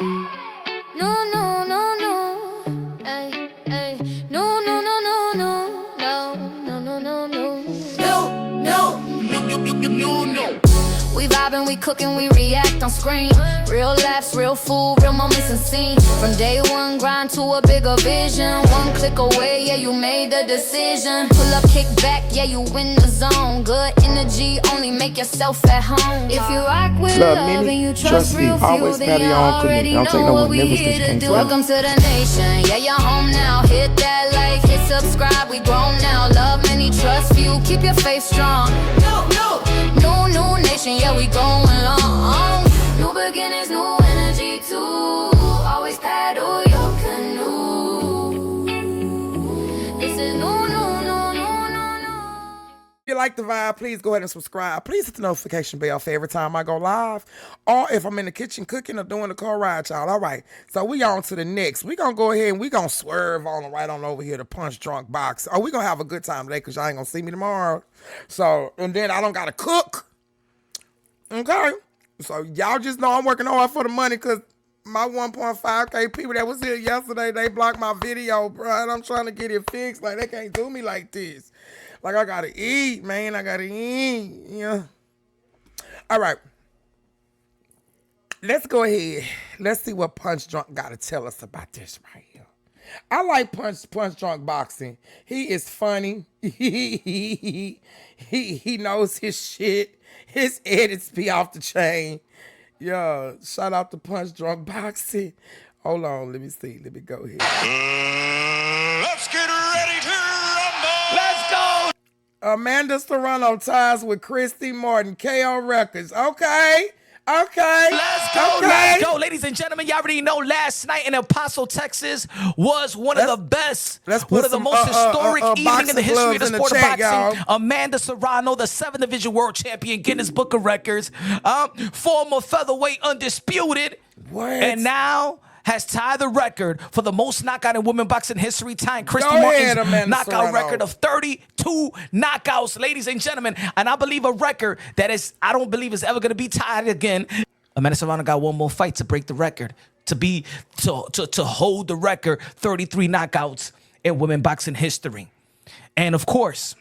No, no, no, no. Ay, ay. No, no, no, no, no. No, no, no, no, no. No, no. We vibing, we cooking, we react on screen. Real laughs, real food, real moments and scenes. From day one, grind to a bigger vision. One click away, yeah, you made the decision. Pull up, kick back, yeah, you in the zone. Good energy, only make yourself at home. If you rock with love and you trust real few, then you already know what we here to do. Welcome to the nation, yeah, you're home now. Hit that like, hit subscribe, we grown now. Love many, trust few, keep your faith strong. New nation, yeah, we going long. New beginnings, new energy too. Always paddle your canoe. This is no. If you like the vibe, please go ahead and subscribe. Please hit the notification bell for every time I go live, or if I'm in the kitchen cooking or doing the car ride, y'all. All right, so we on to the next. We gonna go ahead and we gonna swerve on right on over here to Punch Drunk Box. Oh, we gonna have a good time today because y'all ain't gonna see me tomorrow. So, and then I don't gotta cook. Okay, so y'all just know I'm working hard for the money because my 1.5K people that was here yesterday, they blocked my video, bro, and I'm trying to get it fixed. Like, they can't do me like this. Like, I gotta eat, man. I gotta eat. Yeah. All right. Let's go ahead. Let's see what Punch Drunk got to tell us about this right here. I like Punch Drunk Boxing. He is funny. He knows his shit. His edits be off the chain. Yeah. Shout out to Punch Drunk Boxing. Hold on. Let me see. Let me go here. Let's get ready to rumble. Let's go. Amanda Serrano ties with Christy Martin, KO Records. Okay. Let's go. Ladies and gentlemen, y'all already know last night in El Paso, Texas was one of the best, one of the most historic evening in the history of the sport of boxing. Y'all. Amanda Serrano, the 7th Division World Champion, Guinness Book of Records, former featherweight undisputed, and now has tied the record for the most knockout in women boxing history, tying Christy Martin's knockout record of 32 knockouts, ladies and gentlemen. And I believe a record that I don't believe is ever going to be tied again. Amanda Serrano got one more fight to break the record, to hold the record, 33 knockouts in women boxing history. And of course,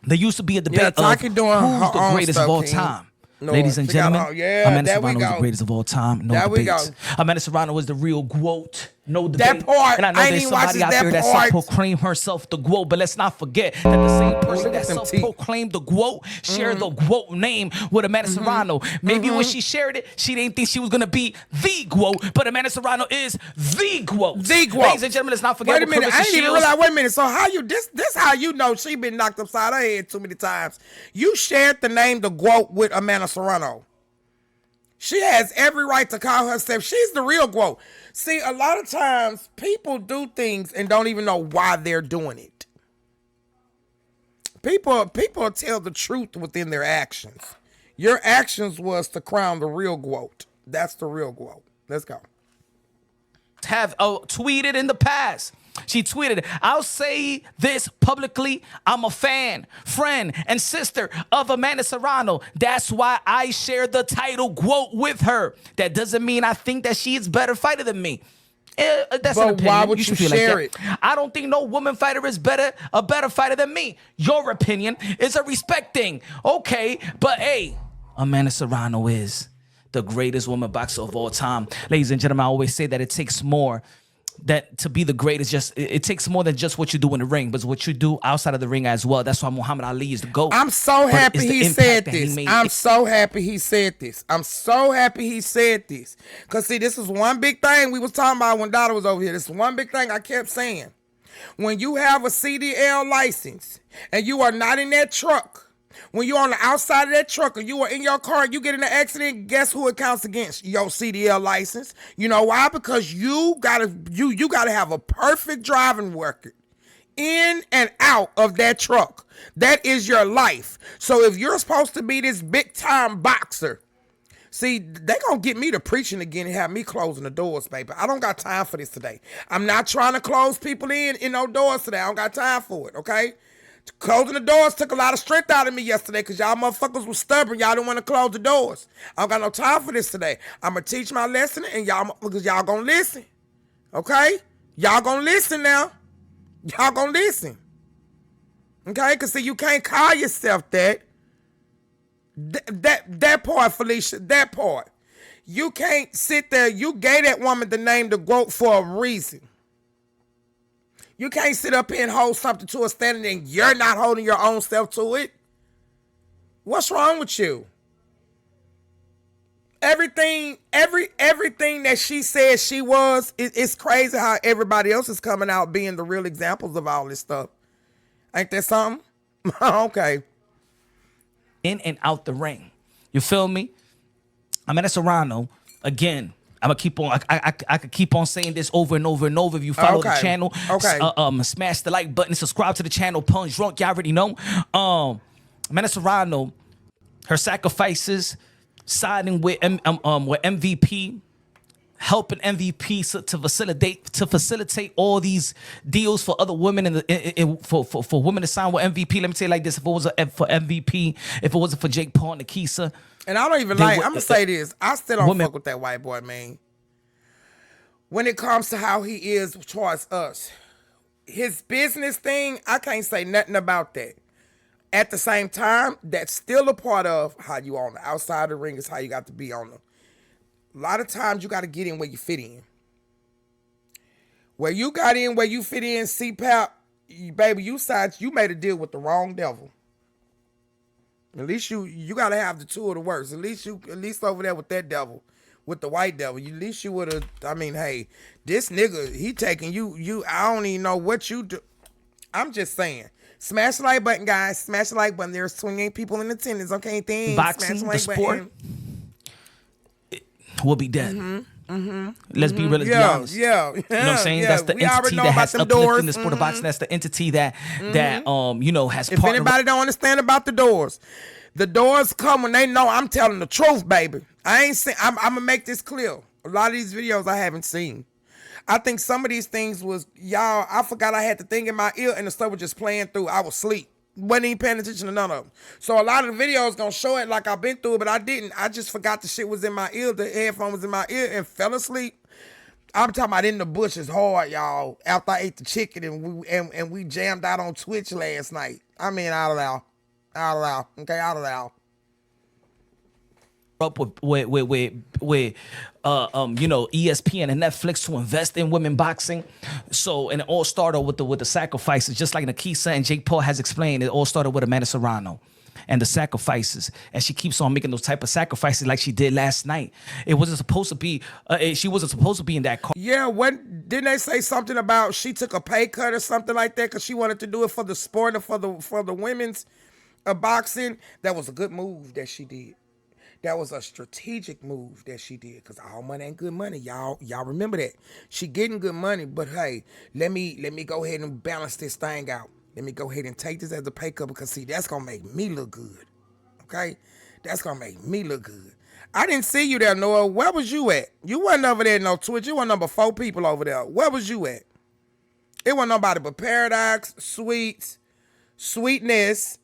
there used to be a debate of who's the greatest of all time. No, ladies and gentlemen, Amanda Serrano is the greatest of all time. No debates. Amanda Serrano was the real GWOAT. No debate. That part, and I know there's somebody out there that self-proclaimed herself the GWOAT, but let's not forget that the same person that self-proclaimed the GWOAT shared the GWOAT name with Amanda Serrano. Maybe when she shared it, she didn't think she was gonna be the GWOAT, but Amanda Serrano is the GWOAT. The GWOAT. Ladies and gentlemen, let's not forget. Wait a minute, I didn't even realize. Wait a minute. So how you this how you know she been knocked upside her head too many times? You shared the name the GWOAT with Amanda Serrano. She has every right to call herself. She's the real GWOAT. See, a lot of times people do things and don't even know why they're doing it. People tell the truth within their actions. Your actions was to crown the real GWOAT. That's the real GWOAT. Let's go. Have tweeted in the past. She tweeted, "I'll say this publicly. I'm a fan, friend, and sister of Amanda Serrano. That's why I share the title GWOAT with her. That doesn't mean I think that she's a better fighter than me." That's an opinion. Why would you share it? I don't think no woman fighter is a better fighter than me. Your opinion is a respect thing. Okay, but hey, Amanda Serrano is the greatest woman boxer of all time. Ladies and gentlemen, I always say that it takes more. That to be the greatest, it takes more than just what you do in the ring, but what you do outside of the ring as well. That's why Muhammad Ali is the GOAT. I'm so happy he said this. I'm so happy he said this. I'm so happy he said this. Because, see, this is one big thing we was talking about when Dada was over here. This is one big thing I kept saying. When you have a CDL license and you are not in that truck, when you're on the outside of that truck or you are in your car, you get in an accident, guess who it counts against? Your CDL license. You know why? Because you gotta have a perfect driving record in and out of that truck. That is your life. So if you're supposed to be this big time boxer, see, they gonna get me to preaching again and have me closing the doors, baby. I don't got time for this today. I'm not trying to close people in no doors today. I don't got time for it, okay? Closing the doors took a lot of strength out of me yesterday because y'all motherfuckers was stubborn. Y'all didn't want to close the doors. I don't got no time for this today. I'm going to teach my lesson and y'all motherfuckers, y'all going to listen. Okay? Y'all going to listen now. Y'all going to listen. Okay? Because see, you can't call yourself that. That part, Felicia, that part. You can't sit there. You gave that woman the name the GWOAT for a reason. You can't sit up here and hold something to a standard and you're not holding your own self to it. What's wrong with you? Everything that she said she was, it's crazy how everybody else is coming out being the real examples of all this stuff. Ain't that something? Okay. In and out the ring. You feel me? I'm at Serrano again. I'm gonna keep on. I could keep on saying this over and over and over. If you follow the channel, smash the like button, subscribe to the channel. Punch Drunk, y'all already know. Amanda Serrano, her sacrifices, siding with MVP, helping MVP to facilitate all these deals for other women and for women to sign with MVP. Let me tell you like this: if it was for MVP, if it wasn't for Jake Paul and Nikisa. And I don't even like, I'm going to say this. I still don't fuck with that white boy, man. When it comes to how he is towards us. His business thing, I can't say nothing about that. At the same time, that's still a part of how you on the outside of the ring is how you got to be on them. A lot of times you got to get in where you fit in. Where you got in, where you fit in, CPAP, baby, you made a deal with the wrong devil. At least you gotta have the two of the worst. At least over there with that devil, with the white devil. At least you would have. I mean, hey, this nigga, he taking you. I don't even know what you do. I'm just saying. Smash the like button, guys. Smash the like button. There's 28 people in attendance. Okay, thanks. Boxing, the sport, will be dead. Let's be real, let's be honest. You know what I'm saying? That's the entity that has uplifted the sport of boxing. That's the entity that has. If anybody don't understand about the doors come when they know I'm telling the truth, baby. I ain't seen. I'm gonna make this clear. A lot of these videos I haven't seen. I think some of these things was y'all. I forgot I had the thing in my ear and the stuff was just playing through. I was asleep. Wasn't even paying attention to none of them. So a lot of the videos gonna show it like I've been through it, but I didn't. I just forgot the shit was in my ear. The headphone was in my ear and fell asleep. I'm talking about in the bushes hard, y'all. After I ate the chicken and we jammed out on Twitch last night. I mean, out loud. Okay, out loud. Up with ESPN and Netflix to invest in women boxing. So, and it all started with the sacrifices, just like Nikisa and Jake Paul has explained. It all started with Amanda Serrano and the sacrifices, and she keeps on making those type of sacrifices like she did last night. It wasn't supposed to be. She wasn't supposed to be in that car. Yeah, didn't they say something about she took a pay cut or something like that because she wanted to do it for the sport and for the women's boxing? That was a good move that she did. That was a strategic move that she did because all money ain't good money. Y'all remember that. She getting good money, but hey, let me go ahead and balance this thing out. Let me go ahead and take this as a pay cut because see, that's gonna make me look good. Okay? That's gonna make me look good. I didn't see you there, Noah. Where was you at? You wasn't over there no Twitch. You were number 4 people over there. Where was you at? It wasn't nobody but Paradox, Sweetness,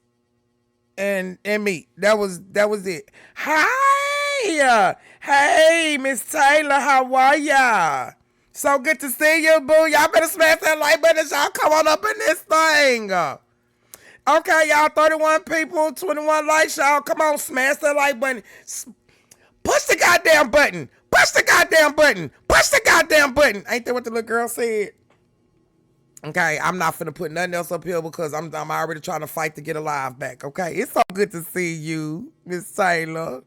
and me. That was it. Hi, hey, Miss Taylor, how are ya? So good to see you, boo. Y'all better smash that like button. Y'all come on up in this thing. Okay, y'all, 31 people, 21 likes, y'all. Come on, smash that like button. Push the goddamn button. Push the goddamn button. Push the goddamn button. Ain't that what the little girl said? Okay, I'm not finna put nothing else up here because I'm already trying to fight to get alive back. Okay, it's so good to see you, Miss Taylor.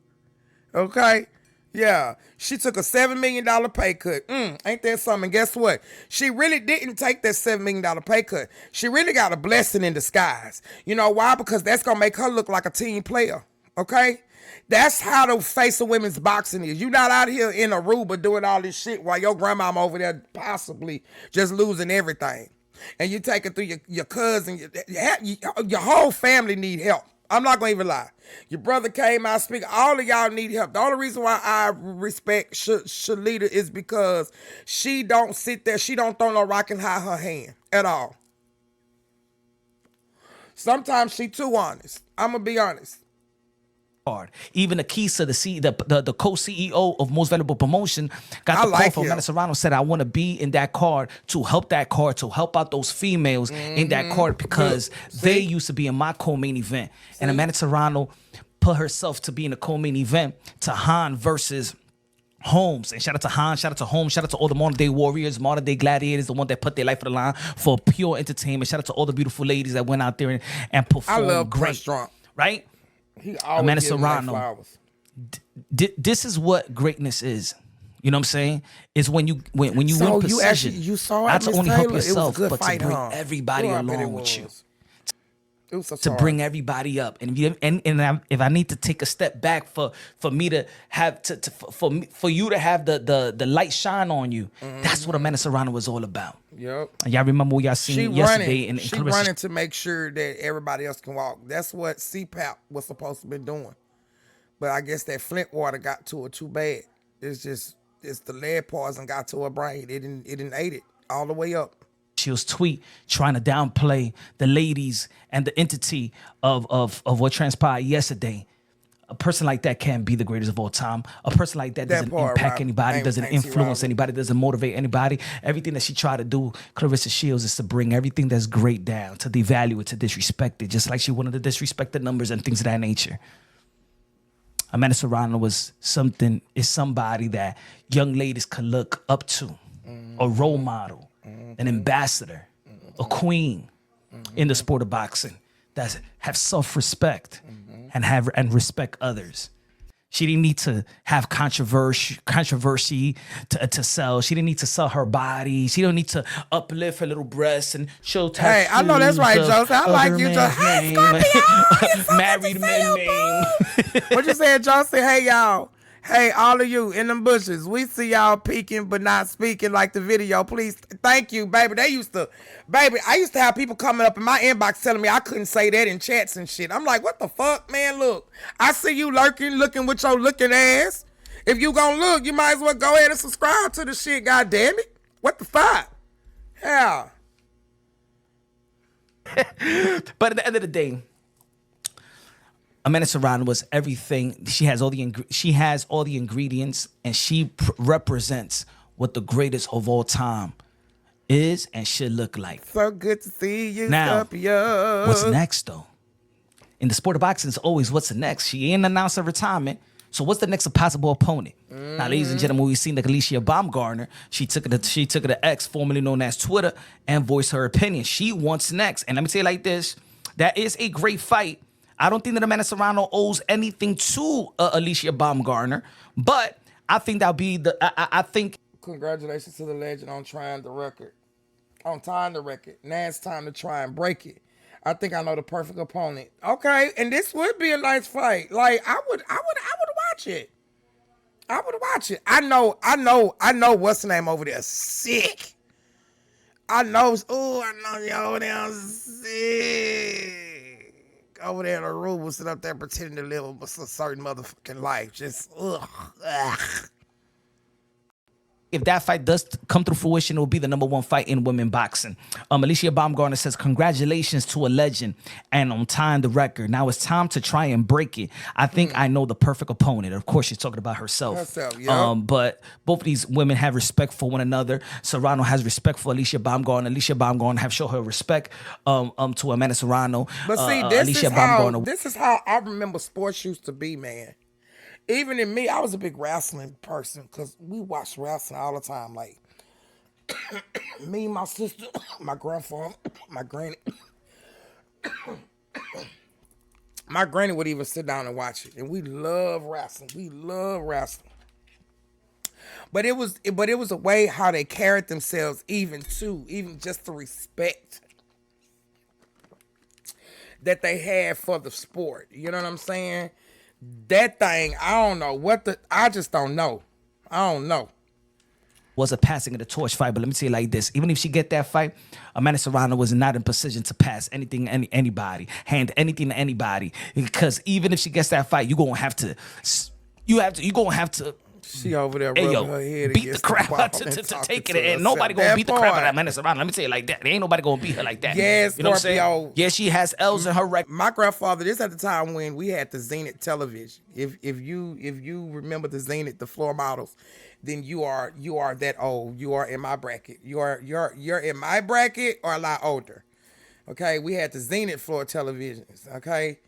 Okay, yeah, she took a $7 million pay cut. Ain't that something? Guess what? She really didn't take that $7 million pay cut. She really got a blessing in disguise. You know why? Because that's gonna make her look like a team player. Okay. That's how the face of women's boxing is. You not out here in Aruba doing all this shit while your grandmama over there possibly just losing everything. And you take it through your cousin, your whole family need help. I'm not going to even lie. Your brother came out speaking. All of y'all need help. The only reason why I respect Shalita is because she don't sit there. She don't throw no rock and hide her hand at all. Sometimes she too honest. I'm gonna be honest. Even Akisa, the co-CEO of Most Valuable Promotion, got the call from Amanda Serrano, said, I want to be in that card to help out those females in that card because they used to be in my co-main event. And Amanda Serrano put herself to be in the co-main event to Han versus Holmes. And shout out to Han, shout out to Holmes, shout out to all the modern day warriors, modern day gladiators, the one that put their life on the line for pure entertainment. Shout out to all the beautiful ladies that went out there and performed. I love great, Drunk. Right? He always Amanda Serrano. This is what greatness is. You know what I'm saying? It's when you win precision. You saw it, not to only help yourself, but to bring everybody along with you. It was to bring everybody up, and if I need to take a step back for me to have for you to have the light shine on you, that's what Amanda Serrano was all about. Yep. And y'all remember what y'all seen yesterday? She running to make sure that everybody else can walk. That's what CPAP was supposed to be doing. But I guess that Flint water got to her too bad. It's the lead poison got to her brain. It didn't ate it all the way up. She was tweet trying to downplay the ladies and the entity of what transpired yesterday. A person like that can't be the greatest of all time. A person like that doesn't impact anybody, doesn't influence anybody, doesn't motivate anybody. Everything that she tried to do, Clarissa Shields, is to bring everything that's great down, to devalue it, to disrespect it, just like she wanted to disrespect the numbers and things of that nature. Amanda Serrano is somebody that young ladies could look up to, a role model, an ambassador, a queen in the sport of boxing that have self-respect and respect others. She didn't need to have controversy to sell. She didn't need to sell her body. She don't need to uplift her little breasts and show tattoos. Hey, I know that's right, Joseph. I like you, Joseph. Hey, Scorpio! Married men name. What you saying, Joseph? Hey, y'all. Hey, all of you in them bushes, we see y'all peeking but not speaking like the video. Please, thank you, baby. I used to have people coming up in my inbox telling me I couldn't say that in chats and shit. I'm like, what the fuck, man? Look, I see you looking with your looking ass. If you gonna look, you might as well go ahead and subscribe to the shit, god damn it. What the fuck? Yeah. But at the end of the day, Amanda Serrano was everything. She has all the ingredients, and she represents what the greatest of all time is and should look like. So good to see you, now, Scorpio. What's next, though? In the sport of boxing, it's always what's next. She ain't announced her retirement, so what's the next possible opponent? Now, ladies and gentlemen, we've seen that Alicia Baumgartner, she took it to X, formerly known as Twitter, and voiced her opinion. She wants next, and let me say it like this: that is a great fight. I don't think that Amanda Serrano owes anything to Alicia Baumgartner, but I think that'll be I think. Congratulations to the legend on tying the record. Now it's time to try and break it. I think I know the perfect opponent. Okay, and this would be a nice fight. Like I would watch it. I would watch it. I know what's the name over there? Sick. I know you over there sick. Over there in the room will sit up there pretending to live a certain motherfucking life. Just ugh. If that fight does come to fruition, it will be the #1 fight in women boxing. Alicia Baumgartner says, congratulations to a legend and on tying the record. Now it's time to try and break it. I think I know the perfect opponent. Of course, she's talking about herself. But both of these women have respect for one another. Serrano has respect for Alicia Baumgartner. Alicia Baumgarner have shown her respect to Amanda Serrano. But see, this is how I remember sports used to be, man. Even in me, I was a big wrestling person because we watched wrestling all the time. Like, me, my sister, my grandfather, my granny. My granny would even sit down and watch it. And we love wrestling. But it was a way how they carried themselves even just the respect that they had for the sport. You know what I'm saying? That thing, I just don't know. I don't know. Was a passing of the torch fight, but let me say it like this. Even if she get that fight, Amanda Serrano was not in position to pass anything, anybody, hand anything to anybody. Because even if she gets that fight, you're gonna have to She over there rubbing her head beat the crap out to take it, and nobody gonna beat the crap out of that Amanda Serrano. Let me tell you like that. There ain't nobody gonna beat her like that. Yes, you know what I'm saying? Scorpio. Yeah, she has L's in her record. My grandfather, this at the time when we had the Zenith television. If you remember the Zenith, the floor models, then you are that old. You are in my bracket. You're in my bracket or a lot older. Okay, we had the Zenith floor televisions. Okay,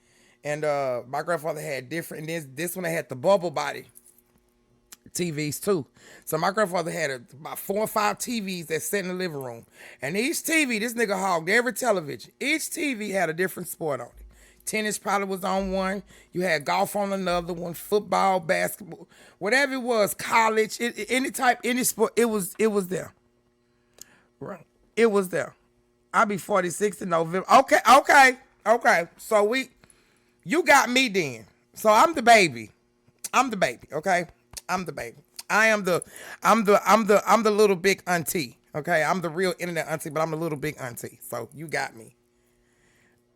and my grandfather had different. And this one had the bubble body TVs too. So my grandfather had about 4 or 5 TVs that sat in the living room. And each TV, this nigga hogged every television. Each TV had a different sport on it. Tennis probably was on one. You had golf on another one. Football, basketball, whatever it was, college, any sport, it was there. Right. It was there. I'll be 46 in November. Okay. So you got me then. So I'm the baby. Okay? I'm the baby. I'm the little big auntie. Okay, I'm the real internet auntie, but I'm the little big auntie. So you got me.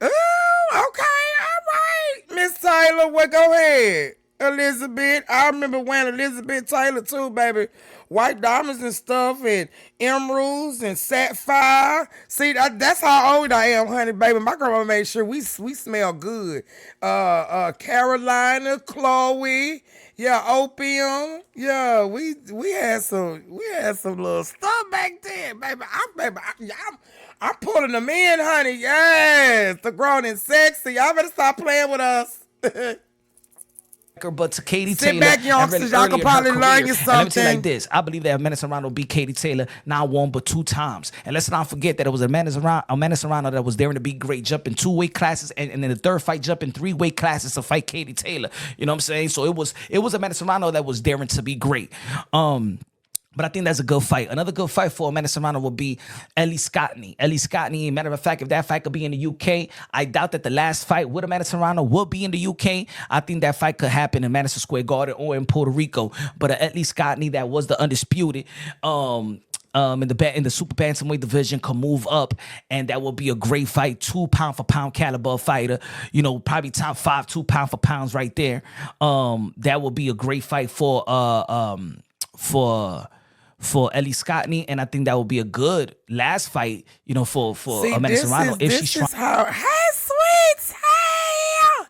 Oh, okay, all right, Miss Taylor. Well, go ahead, Elizabeth. I remember wearing Elizabeth Taylor too, baby. White diamonds and stuff, and emeralds and sapphire. See, that's how old I am, honey, baby. My grandma made sure we smell good. Carolina, Chloe. Yeah, opium. Yeah, we had some little stuff back then, baby. I'm pulling them in, honey. Yes, the grown and sexy. Y'all better stop playing with us. But to Katie Sit Taylor, back, youngsters. Y'all can probably learn you something. Let me tell you like this: I believe that Amanda Serrano beat Katie Taylor not 1 but 2 times. And let's not forget that it was Amanda Serrano that was daring to be great, jumping 2 weight classes, and in the third fight, jumping 3 weight classes to fight Katie Taylor. You know what I'm saying? So it was Amanda Serrano that was daring to be great. But I think that's a good fight. Another good fight for Amanda Serrano will be Ellie Scottney. Matter of fact, if that fight could be in the UK, I doubt that the last fight with Amanda Serrano will be in the UK. I think that fight could happen in Madison Square Garden or in Puerto Rico. But Ellie Scottney, that was the undisputed, in the super bantamweight division, could move up, and that will be a great fight. 2 pound for pound caliber fighter, probably top 5 2 pound for pounds right there. That will be a great fight for Ellie Scottney, and I think that would be a good last fight, for Amanda Serrano if she's trying. Hey, sweets, hey,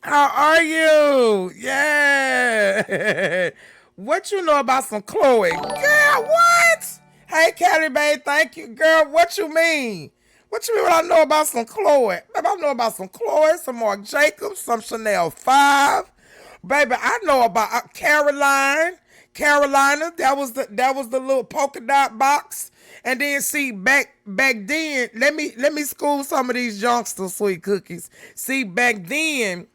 how are you? Yeah. What you know about some Chloe? Girl, what? Hey, Kelly, babe, thank you. Girl, what you mean? What you mean what I know about some Chloe? Baby, I know about some Chloe, some Marc Jacobs, some Chanel 5. Baby, I know about Carolina, that was the little polka dot box. And then see back then, let me school some of these youngsters, sweet cookies. See, back then,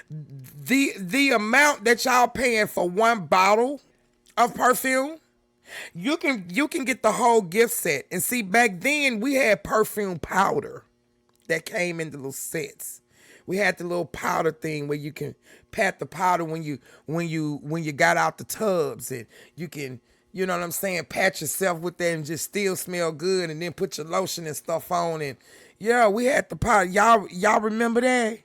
the amount that y'all paying for 1 bottle of perfume, you can get the whole gift set. And see, back then we had perfume powder that came in the little sets. We had the little powder thing where you can pat the powder when you got out the tubs, and you can, you know what I'm saying, pat yourself with that and just still smell good, and then put your lotion and stuff on. And yeah, we had the powder. Y'all remember that?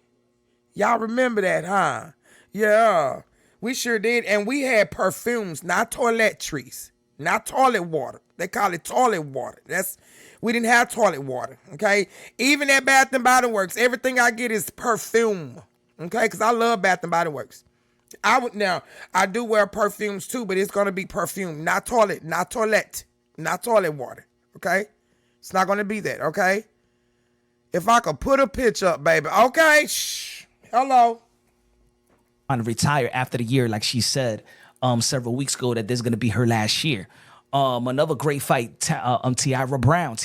Y'all remember that, huh? Yeah, we sure did. And we had perfumes, not toiletries, not toilet water. They call it toilet water. We didn't have toilet water, okay? Even at Bath & Body Works, everything I get is perfume, okay? Because I love Bath & Body Works. I do wear perfumes too, but it's going to be perfume, not toilet water, okay? It's not going to be that, okay? If I could put a picture up, baby, okay? Shh. Hello. To retire after the year, like she said several weeks ago, that this is going to be her last year. Another great fight, Tiara Brown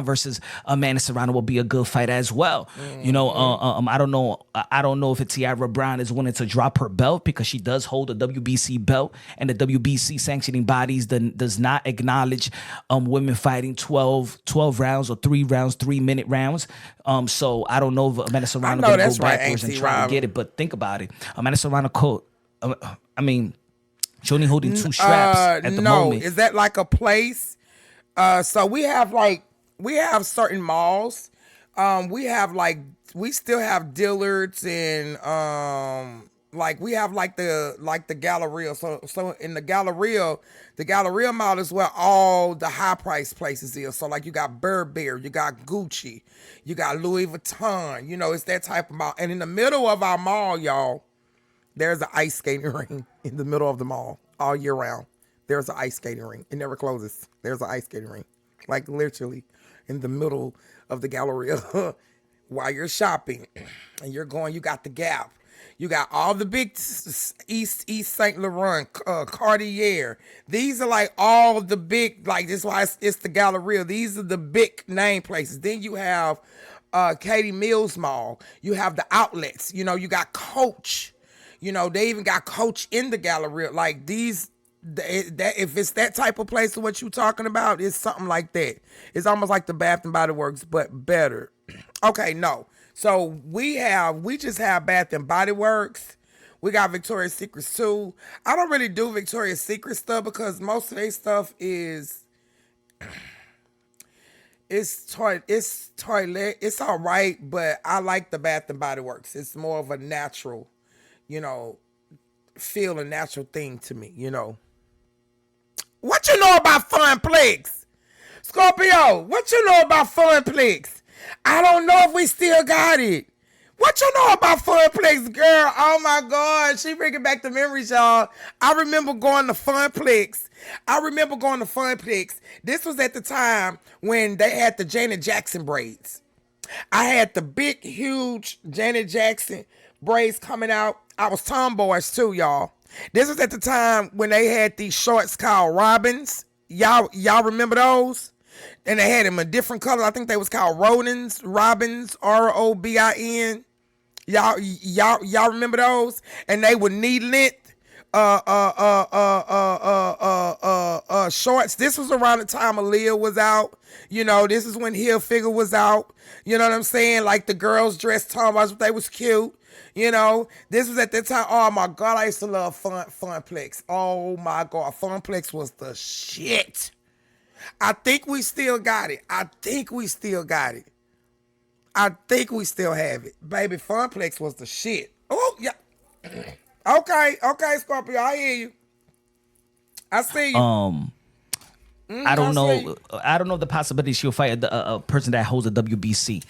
versus Amanda Serrano will be a good fight as well. Mm-hmm. I don't know if Tiara Brown is willing to drop her belt, because she does hold a WBC belt, and the WBC sanctioning bodies does not acknowledge women fighting 12 rounds or 3-minute rounds. So I don't know if Amanda Serrano going to go backwards and try to get it, but think about it. Amanda Serrano she only holding 2 straps at the moment. Is that like a place? So we have certain malls. We still have Dillard's and Like we have like the Galleria. So in the Galleria mall is where all the high price places is. So like you got Burberry, you got Gucci, you got Louis Vuitton. You know, it's that type of mall. And in the middle of our mall, y'all, there's an ice skating ring in the middle of the mall all year round. There's an ice skating ring. It never closes. There's an ice skating ring. Like literally in the middle of the Galleria while you're shopping and you're going, you got the Gap. You got all the big East St. Laurent, Cartier. These are like all the big, like this is why it's the Galleria. These are the big name places. Then you have Katie Mills Mall. You have the outlets. You know, you got Coach. You know, they even got Coach in the Galleria. Like these, that if it's that type of place of what you talking about, it's something like that. It's almost like the Bath and Body Works, but better. Okay, no. So we just have Bath and Body Works. We got Victoria's Secrets too. I don't really do Victoria's Secret stuff because most of their stuff is it's toilet. It's all right, but I like the Bath and Body Works. It's more of a natural, you know, feel a natural thing to me, you know. What you know about Funplex? Scorpio, what you know about Funplex? I don't know if we still got it. What you know about Funplex, girl? Oh my God, she bringing back the memories, y'all. I remember going to Funplex. This was at the time when they had the Janet Jackson braids. I had the big, huge Janet Jackson braids coming out. I was tomboyish too, y'all. This was at the time when they had these shorts called Robins. Y'all remember those? And they had them in different colors. I think they was called Robins, Robin. Y'all remember those? And they were knee length shorts. This was around the time Aaliyah was out. You know, this is when Hilfiger was out. You know what I'm saying? Like the girls dressed tomboys, but they was cute. You know, this was at that time. Oh my God, I used to love Funplex. Oh my God, Funplex was the shit. I think we still got it. I think we still have it. Baby, Funplex was the shit. Oh, yeah. Okay, Scorpio, I hear you. I see you. I don't know. I don't know the possibility she'll fight a person that holds a WBC.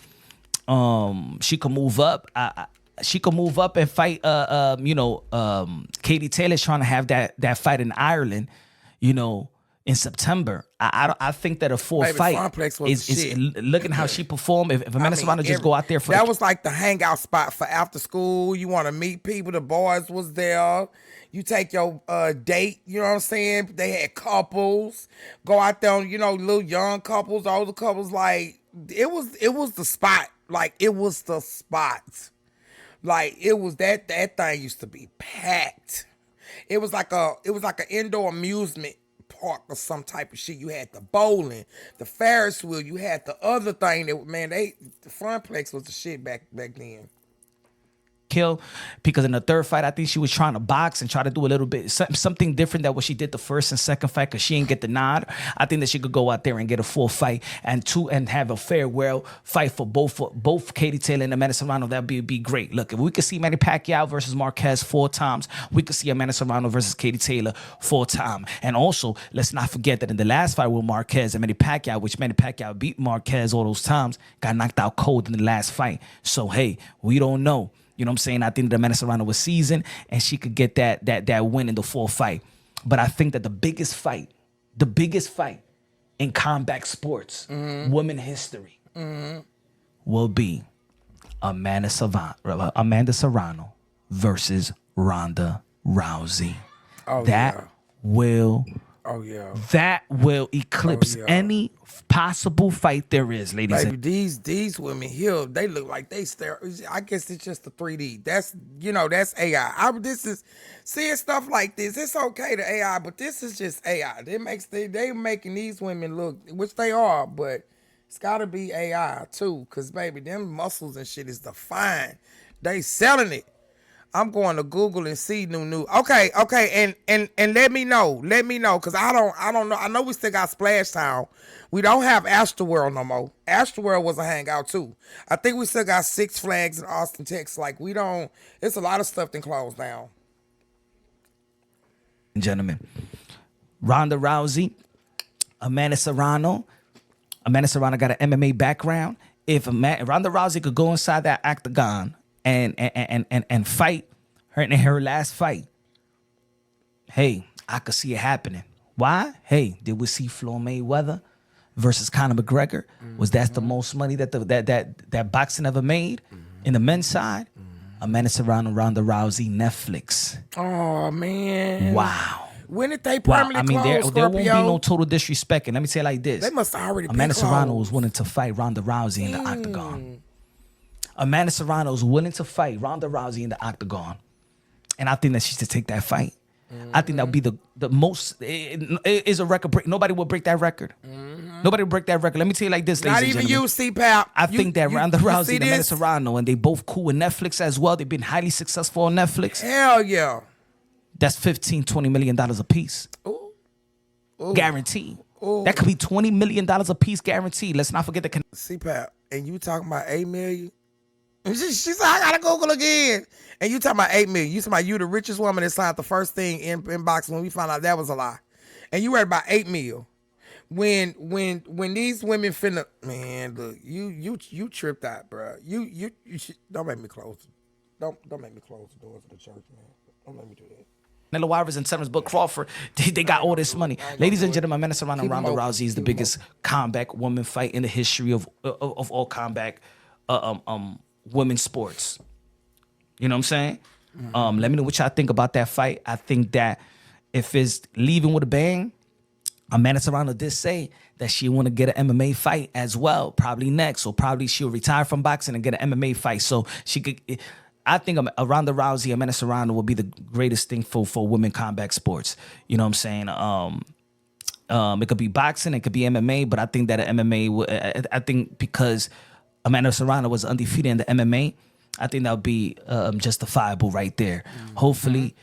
She could move up. She could move up and fight. Katie Taylor's trying to have that fight in Ireland. You know, in September. I think that a full fight is looking how she performed. If Amanda Serrano just go out there for that was like the hangout spot for after school. You want to meet people. The boys was there. You take your date. You know what I'm saying? They had couples go out there. You know, little young couples, older couples. Like it was the spot. Like it was the spot. Like it was that thing used to be packed. It was like an indoor amusement park or some type of shit. You had the bowling, the Ferris wheel. You had the other thing that the Funplex was the shit back then. Kill, because in the third fight I think she was trying to box and try to do a little bit something different than what she did the first and second fight because she didn't get the nod. I think that she could go out there and get a full fight and have a farewell fight for both Katie Taylor and Amanda Serrano. That'd be great. Look, if we could see Manny Pacquiao versus Marquez 4 times, we could see Amanda Serrano versus Katie Taylor 4 times. And also, let's not forget that in the last fight with Marquez and Manny Pacquiao, which Manny Pacquiao beat Marquez all those times, got knocked out cold in the last fight. So hey, we don't know. You know what I'm saying? I think that Amanda Serrano was seasoned and she could get that win in the full fight. But I think that the biggest fight in combat sports, women history, will be Amanda Serrano versus Ronda Rousey. That will eclipse any possible fight there is, ladies. Baby, these women here, they look like they stare. I guess it's just the 3D. That's AI. Seeing stuff like this. It's okay to AI, but this is just AI. They making these women look, which they are, but it's gotta be AI too, cause baby, them muscles and shit is defined. They selling it. I'm going to Google and see new. Okay, and let me know, cause I don't know. I know we still got Splash Town. We don't have Astroworld no more. Astroworld was a hangout too. I think we still got Six Flags in Austin, Texas. Like we don't. It's a lot of stuff that closed down. Gentlemen, Ronda Rousey, Amanda Serrano. Amanda Serrano got an MMA background. If Ronda Rousey could go inside that octagon and fight her in her last fight, hey, I could see it happening. Why? Hey, did we see Floyd Mayweather versus Conor McGregor? Was that the most money that that boxing ever made in the men's side? Amanda Serrano, Ronda Rousey, Netflix. Oh man! Wow. When did they permanently close, there won't be no total disrespect. And let me say it like this. They must have already been Amanda closed. Serrano was willing to fight Ronda Rousey in the octagon. Amanda Serrano was willing to fight Ronda Rousey in the octagon. And I think that she should take that fight. I think that would be the most, it is a record break. Nobody will break that record. Nobody will break that record. Let me tell you like this, ladies and gentlemen. Not even you, CPAP. I think that Ronda Rousey and Amanda Serrano, and they both cool with Netflix as well. They've been highly successful on Netflix. Hell yeah. That's $15-20 million a piece. Ooh. Guaranteed. Ooh. That could be $20 million a piece guaranteed. Let's not forget the CPAP. And you talking about 8 million? She said, I gotta Google again. And you talking about 8 million. You talking about you the richest woman that signed the first thing in boxing when we found out that was a lie. And you read about 8 mil. When these women finna, man, look, you tripped out, bro. You should, don't make me close. Don't make me close the doors of the church, man. Don't let me do that. Canelo Alvarez and Terence Bud Crawford, they got all this money. Ladies and gentlemen, Amanda Serrano and Ronda Rousey is the biggest combat woman fight in the history of all combat women's sports. You know what I'm saying? Let me know what y'all think about that fight. I think that if it's leaving with a bang, Amanda Serrano did say that she want to get an MMA fight as well, probably next, or probably she'll retire from boxing and get an MMA fight. So she could. I think Ronda Rousey, Amanda Serrano will be the greatest thing for women combat sports. You know what I'm saying? It could be boxing, it could be MMA, but I think that MMA, I think because Amanda Serrano was undefeated in the MMA, I think that would be justifiable right there. Hopefully,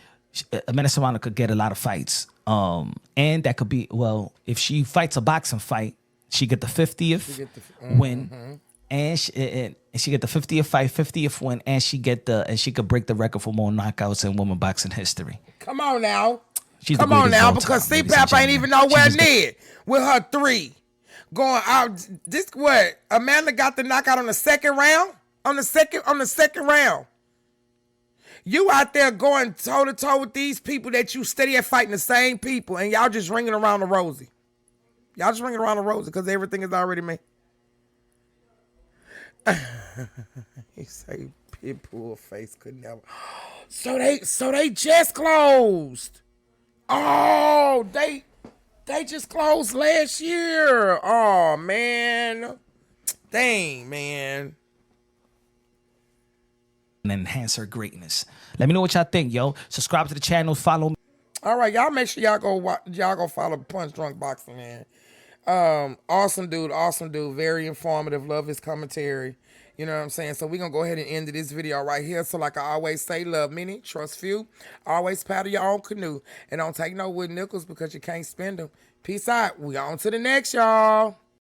Amanda Serrano could get a lot of fights. And that could be, well, if she fights a boxing fight, she get the 50th win. And she get the 50th fight, 50th win, and she could break the record for more knockouts in women boxing history. Come on now. Come on now, because CPAP ain't even nowhere near with her 3 going out. This what Amanda got the knockout on the second round. On the second round. You out there going toe to toe with these people that you steady at fighting the same people, and y'all just ringing around the rosy. Y'all just ringing around the rosy because everything is already made. He say Pitbull face could never. So they just closed. Oh, they just closed last year. Oh man, dang man. And enhance her greatness. Let me know what y'all think, yo. Subscribe to the channel. Follow me. All right, y'all make sure y'all go follow Punch Drunk Boxing, man. Awesome dude. Very informative. Love his commentary. You know what I'm saying? So we're going to go ahead and end this video right here. So like I always say, love many, trust few. Always paddle your own canoe. And don't take no wooden nickels because you can't spend them. Peace out. We on to the next, y'all.